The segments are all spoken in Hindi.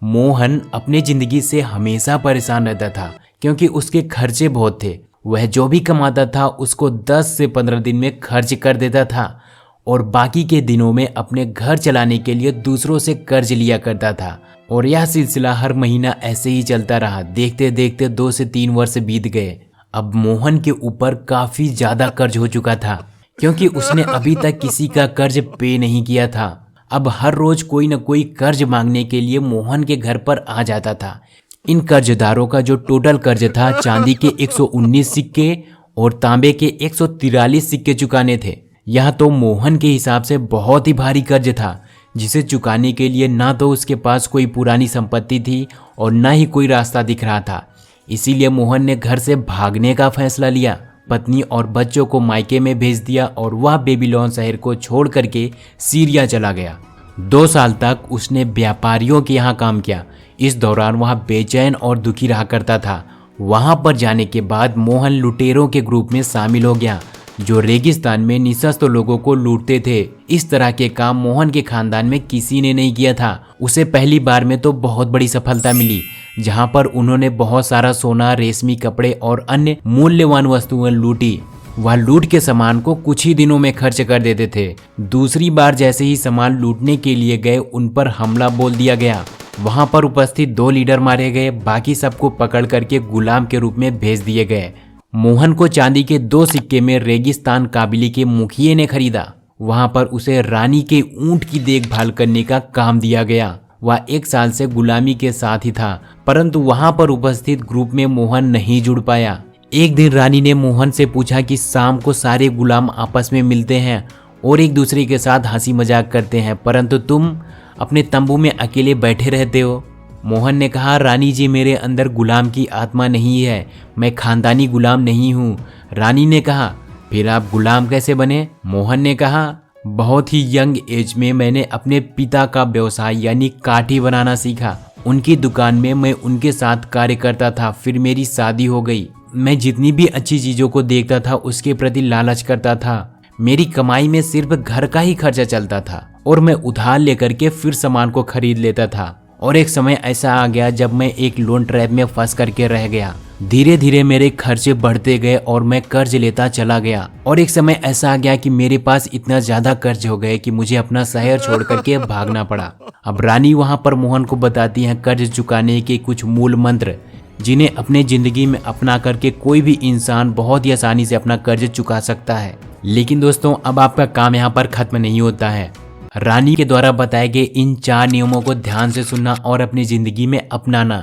मोहन अपनी जिंदगी से हमेशा परेशान रहता था क्योंकि उसके खर्चे बहुत थे। वह जो भी कमाता था उसको 10 से 15 दिन में खर्च कर देता था और बाकी के दिनों में अपने घर चलाने के लिए दूसरों से कर्ज लिया करता था। और यह सिलसिला हर महीना ऐसे ही चलता रहा। देखते देखते 2 से 3 वर्ष बीत गए। अब मोहन के ऊपर काफी ज्यादा कर्ज हो चुका था क्योंकि उसने अभी तक किसी का कर्ज पे नहीं किया था। अब हर रोज कोई न कोई कर्ज मांगने के लिए मोहन के घर पर आ जाता था। इन कर्जदारों का जो टोटल कर्ज था चांदी के 119 सिक्के और तांबे के 143 सिक्के चुकाने थे। यह तो मोहन के हिसाब से बहुत ही भारी कर्ज था जिसे चुकाने के लिए ना तो उसके पास कोई पुरानी संपत्ति थी और ना ही कोई रास्ता दिख रहा था। इसीलिए मोहन ने घर से भागने का फैसला लिया। पत्नी और बच्चों को मायके में भेज दिया और वह बेबीलोन शहर को छोड़ करके सीरिया चला गया। 2 साल तक उसने व्यापारियों के यहाँ काम किया। इस दौरान वह बेचैन और दुखी रहा करता था। वहां पर जाने के बाद मोहन लुटेरों के ग्रुप में शामिल हो गया जो रेगिस्तान में निशस्त्र लोगों को लूटते थे। इस तरह के काम मोहन के खानदान में किसी ने नहीं किया था। उसे पहली बार में तो बहुत बड़ी सफलता मिली जहां पर उन्होंने बहुत सारा सोना, रेशमी कपड़े और अन्य मूल्यवान वस्तुएं लूटी। वह लूट के सामान को कुछ ही दिनों में खर्च कर देते थे। दूसरी बार जैसे ही सामान लूटने के लिए गए उन पर हमला बोल दिया गया। वहां पर उपस्थित 2 लीडर मारे गए। बाकी सबको पकड़ करके गुलाम के रूप में भेज दिए गए। मोहन को चांदी के 2 सिक्के में रेगिस्तान काबिली के मुखिए ने खरीदा। वहां पर उसे रानी के ऊंट की देखभाल करने का काम दिया गया। वह 1 साल से गुलामी के साथ ही था परंतु वहां पर उपस्थित ग्रुप में मोहन नहीं जुड़ पाया। एक दिन रानी ने मोहन से पूछा कि शाम को सारे गुलाम आपस में मिलते हैं और एक दूसरे के साथ हंसी मजाक करते हैं परंतु तुम अपने तंबू में अकेले बैठे रहते हो। मोहन ने कहा, रानी जी मेरे अंदर गुलाम की आत्मा नहीं है, मैं खानदानी गुलाम नहीं हूँ। रानी ने कहा, फिर आप गुलाम कैसे बने? मोहन ने कहा, बहुत ही यंग एज में मैंने अपने पिता का व्यवसाय यानी काठी बनाना सीखा। उनकी दुकान में मैं उनके साथ कार्य करता था। फिर मेरी शादी हो गई। मैं जितनी भी अच्छी चीजों को देखता था उसके प्रति लालच करता था। मेरी कमाई में सिर्फ घर का ही खर्चा चलता था और मैं उधार लेकर के फिर सामान को खरीद लेता था। और एक समय ऐसा आ गया जब मैं एक लोन ट्रैप में फंस करके रह गया। धीरे धीरे मेरे खर्चे बढ़ते गए और मैं कर्ज लेता चला गया। और एक समय ऐसा आ गया कि मेरे पास इतना ज्यादा कर्ज हो गए कि मुझे अपना शहर छोड़ करके भागना पड़ा। अब रानी वहां पर मोहन को बताती है कर्ज चुकाने के कुछ मूल मंत्र जिन्हें अपने जिंदगी में अपना करके कोई भी इंसान बहुत ही आसानी से अपना कर्ज चुका सकता है। लेकिन दोस्तों अब आपका काम यहाँ पर खत्म नहीं होता है। रानी के द्वारा बताए गए इन 4 नियमों को ध्यान से सुनना और अपनी जिंदगी में अपनाना,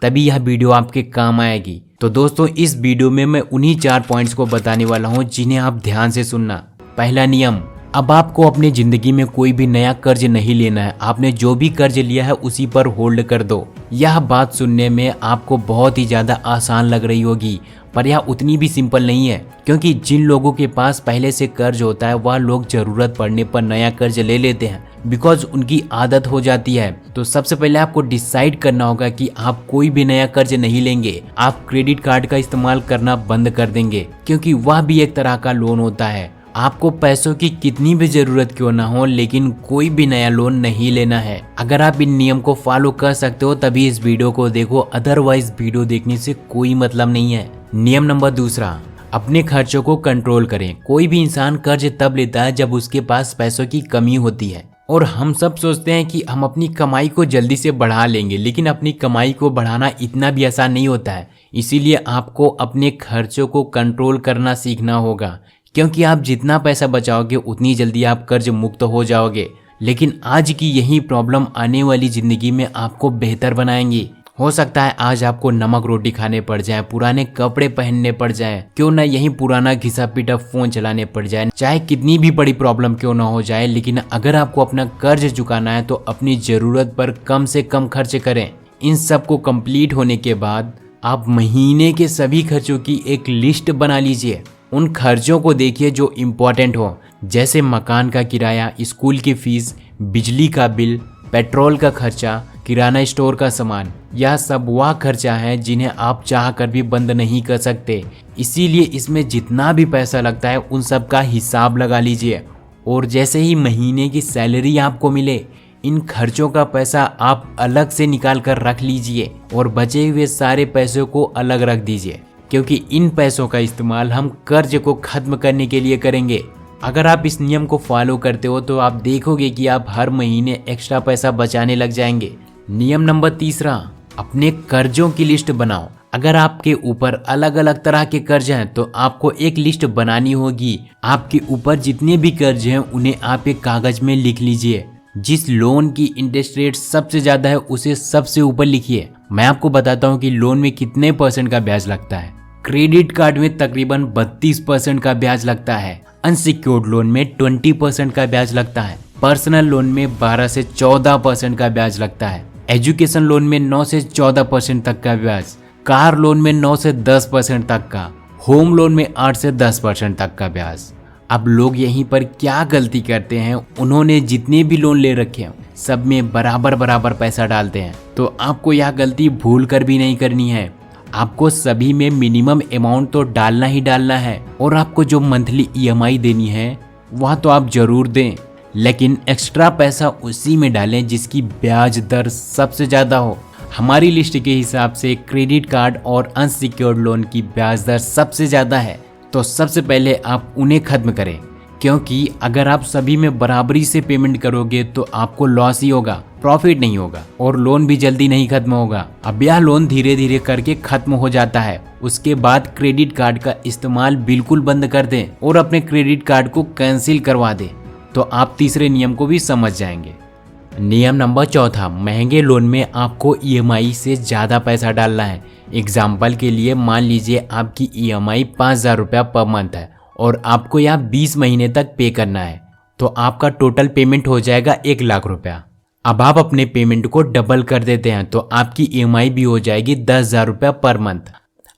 तभी यह वीडियो आपके काम आएगी। तो दोस्तों इस वीडियो में मैं उन्हीं 4 पॉइंट्स को बताने वाला हूँ जिन्हें आप ध्यान से सुनना। पहला नियम, अब आपको अपनी जिंदगी में कोई भी नया कर्ज नहीं लेना है। आपने जो भी कर्ज लिया है उसी पर होल्ड कर दो। यह बात सुनने में आपको बहुत ही ज्यादा आसान लग रही होगी पर यह उतनी भी सिंपल नहीं है क्योंकि जिन लोगों के पास पहले से कर्ज होता है वह लोग जरूरत पड़ने पर नया कर्ज ले लेते हैं बिकॉज उनकी आदत हो जाती है। तो सबसे पहले आपको डिसाइड करना होगा कि आप कोई भी नया कर्ज नहीं लेंगे। आप क्रेडिट कार्ड का इस्तेमाल करना बंद कर देंगे क्योंकि वह भी एक तरह का लोन होता है। आपको पैसों की कितनी भी जरूरत क्यों ना हो लेकिन कोई भी नया लोन नहीं लेना है। अगर आप इन नियम को फॉलो कर सकते हो तभी इस वीडियो को देखो, अदरवाइज वीडियो देखने से कोई मतलब नहीं है। नियम नंबर 2, अपने खर्चों को कंट्रोल करें। कोई भी इंसान कर्ज तब लेता है जब उसके पास पैसों की कमी होती है और हम सब सोचते हैं कि हम अपनी कमाई को जल्दी से बढ़ा लेंगे लेकिन अपनी कमाई को बढ़ाना इतना भी आसान नहीं होता है। इसीलिए आपको अपने खर्चों को कंट्रोल करना सीखना होगा क्योंकि आप जितना पैसा बचाओगे उतनी जल्दी आप कर्ज मुक्त हो जाओगे। लेकिन आज की यही प्रॉब्लम आने वाली जिंदगी में आपको बेहतर बनाएंगी। हो सकता है आज आपको नमक रोटी खाने पड़ जाए, पुराने कपड़े पहनने पड़ जाए, क्यों ना यही पुराना घिसा पीटा फोन चलाने पड़ जाए, चाहे कितनी भी बड़ी प्रॉब्लम क्यों ना हो जाए, लेकिन अगर आपको अपना कर्ज चुकाना है तो अपनी जरूरत पर कम से कम खर्च करें। इन सब को कंप्लीट होने के बाद आप महीने के सभी खर्चों की एक लिस्ट बना लीजिए। उन खर्चों को देखिए जो इम्पोर्टेंट हो, जैसे मकान का किराया, स्कूल की फीस, बिजली का बिल, पेट्रोल का खर्चा, किराना स्टोर का सामान। यह सब वह खर्चा है जिन्हें आप चाह कर भी बंद नहीं कर सकते। इसीलिए इसमें जितना भी पैसा लगता है उन सब का हिसाब लगा लीजिए और जैसे ही महीने की सैलरी आपको मिले इन खर्चों का पैसा आप अलग से निकाल कर रख लीजिए और बचे हुए सारे पैसों को अलग रख दीजिए, क्योंकि इन पैसों का इस्तेमाल हम कर्ज को खत्म करने के लिए करेंगे। अगर आप इस नियम को फॉलो करते हो तो आप देखोगे कि आप हर महीने एक्स्ट्रा पैसा बचाने लग जाएंगे। नियम नंबर 3, अपने कर्जों की लिस्ट बनाओ। अगर आपके ऊपर अलग अलग तरह के कर्ज हैं तो आपको एक लिस्ट बनानी होगी। आपके ऊपर जितने भी कर्ज हैं उन्हें आप एक कागज में लिख लीजिए। जिस लोन की इंटरेस्ट रेट सबसे ज्यादा है उसे सबसे ऊपर लिखिए। मैं आपको बताता हूँ कि लोन में कितने % का ब्याज लगता है। क्रेडिट कार्ड में तकरीबन 32% का ब्याज लगता है। अनसिक्योर्ड लोन में 20% का ब्याज लगता है। पर्सनल लोन में 12 से 14% का ब्याज लगता है। एजुकेशन लोन में 9 से 14% तक का ब्याज। कार लोन में 9 से 10% तक का। होम लोन में 8 से 10% तक का ब्याज। अब लोग यहीं पर क्या गलती करते हैं, उन्होंने जितने भी लोन ले रखे हैं सब में बराबर बराबर पैसा डालते हैं। तो आपको यह गलती भूल कर भी नहीं करनी है। आपको सभी में मिनिमम अमाउंट तो डालना ही डालना है और आपको जो मंथली EMI देनी है वह तो आप जरूर दें, लेकिन एक्स्ट्रा पैसा उसी में डालें जिसकी ब्याज दर सबसे ज़्यादा हो। हमारी लिस्ट के हिसाब से क्रेडिट कार्ड और अनसिक्योर्ड लोन की ब्याज दर सबसे ज़्यादा है, तो सबसे पहले आप उन्हें खत्म करें, क्योंकि अगर आप सभी में बराबरी से पेमेंट करोगे तो आपको लॉस ही होगा, प्रॉफिट नहीं होगा और लोन भी जल्दी नहीं खत्म होगा। अब यह लोन धीरे धीरे करके खत्म हो जाता है। उसके बाद क्रेडिट कार्ड का इस्तेमाल बिल्कुल बंद कर दें और अपने क्रेडिट कार्ड को कैंसिल करवा दें, तो आप तीसरे नियम को भी समझ जाएंगे। नियम नंबर 4, महंगे लोन में आपको EMI से ज़्यादा पैसा डालना है। एग्जाम्पल के लिए मान लीजिए आपकी EMI 5,000 रुपया पर मंथ है और आपको यह 20 महीने तक पे करना है, तो आपका टोटल पेमेंट हो जाएगा 1 लाख रुपया। अब आप अपने पेमेंट को डबल कर देते हैं तो आपकी EMI भी हो जाएगी 10,000 रुपया पर मंथ।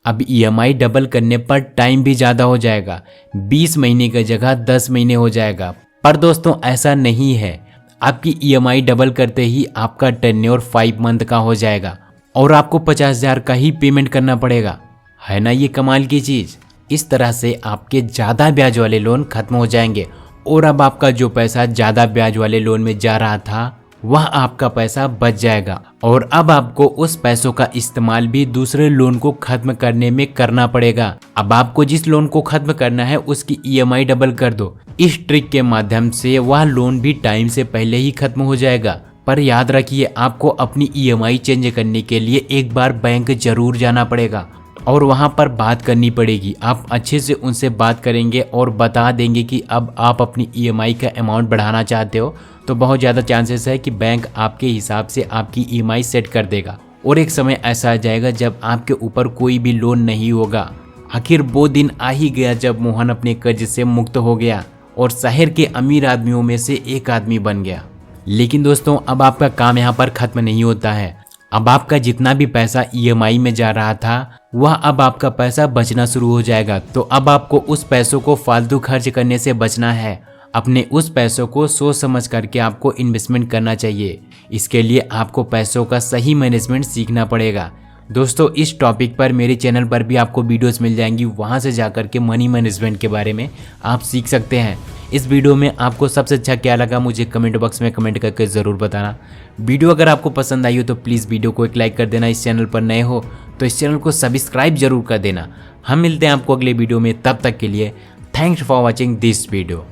अब EMI डबल करने पर टाइम भी ज़्यादा हो जाएगा, 20 महीने की जगह 10 महीने हो जाएगा। पर दोस्तों ऐसा नहीं है, आपकी EMI डबल करते ही आपका टेन्योर 5 मंथ का हो जाएगा और आपको 50,000 का ही पेमेंट करना पड़ेगा। है ना ये कमाल की चीज़। इस तरह से आपके ज़्यादा ब्याज वाले लोन खत्म हो जाएंगे और अब आपका जो पैसा ज़्यादा ब्याज वाले लोन में जा रहा था वह आपका पैसा बच जाएगा और अब आपको उस पैसों का इस्तेमाल भी दूसरे लोन को खत्म करने में करना पड़ेगा। अब आपको जिस लोन को खत्म करना है उसकी EMI डबल कर दो। इस ट्रिक के माध्यम से वह लोन भी टाइम से पहले ही खत्म हो जाएगा। पर याद रखिए, आपको अपनी EMI चेंज करने के लिए एक बार बैंक जरूर जाना पड़ेगा और वहां पर बात करनी पड़ेगी। आप अच्छे से उनसे बात करेंगे और बता देंगे कि अब आप अपनी EMI का अमाउंट बढ़ाना चाहते हो, तो बहुत ज़्यादा चांसेस है कि बैंक आपके हिसाब से आपकी EMI सेट कर देगा और एक समय ऐसा आ जाएगा जब आपके ऊपर कोई भी लोन नहीं होगा। आखिर वो दिन आ ही गया जब मोहन अपने कर्ज से मुक्त हो गया और शहर के अमीर आदमियों में से एक आदमी बन गया। लेकिन दोस्तों अब आपका काम यहाँ पर खत्म नहीं होता है। अब आपका जितना भी पैसा EMI में जा रहा था वह अब आपका पैसा बचना शुरू हो जाएगा। तो अब आपको उस पैसों को फालतू खर्च करने से बचना है। अपने उस पैसों को सोच समझ करके आपको इन्वेस्टमेंट करना चाहिए। इसके लिए आपको पैसों का सही मैनेजमेंट सीखना पड़ेगा। दोस्तों इस टॉपिक पर मेरे चैनल पर भी आपको वीडियोस मिल जाएंगी, वहां से जाकर के मनी मैनेजमेंट के बारे में आप सीख सकते हैं। इस वीडियो में आपको सबसे अच्छा क्या लगा मुझे कमेंट बॉक्स में कमेंट करके ज़रूर बताना। वीडियो अगर आपको पसंद आई हो तो प्लीज़ वीडियो को एक लाइक कर देना। इस चैनल पर नए हो तो इस चैनल को सब्सक्राइब जरूर कर देना। हम मिलते हैं आपको अगले वीडियो में, तब तक के लिए thanks for watching this video.